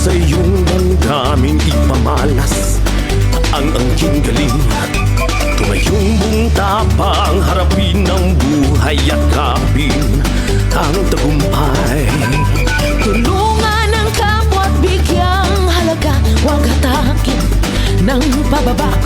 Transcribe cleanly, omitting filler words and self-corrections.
sa iyong damdamin ipamalas ang angking galing. Tumayong buong tapang harapin ang buhay at kapin ang tagumpay. Tulungan ang kapwa't bigyang halaga, huwag hatakin ng pababa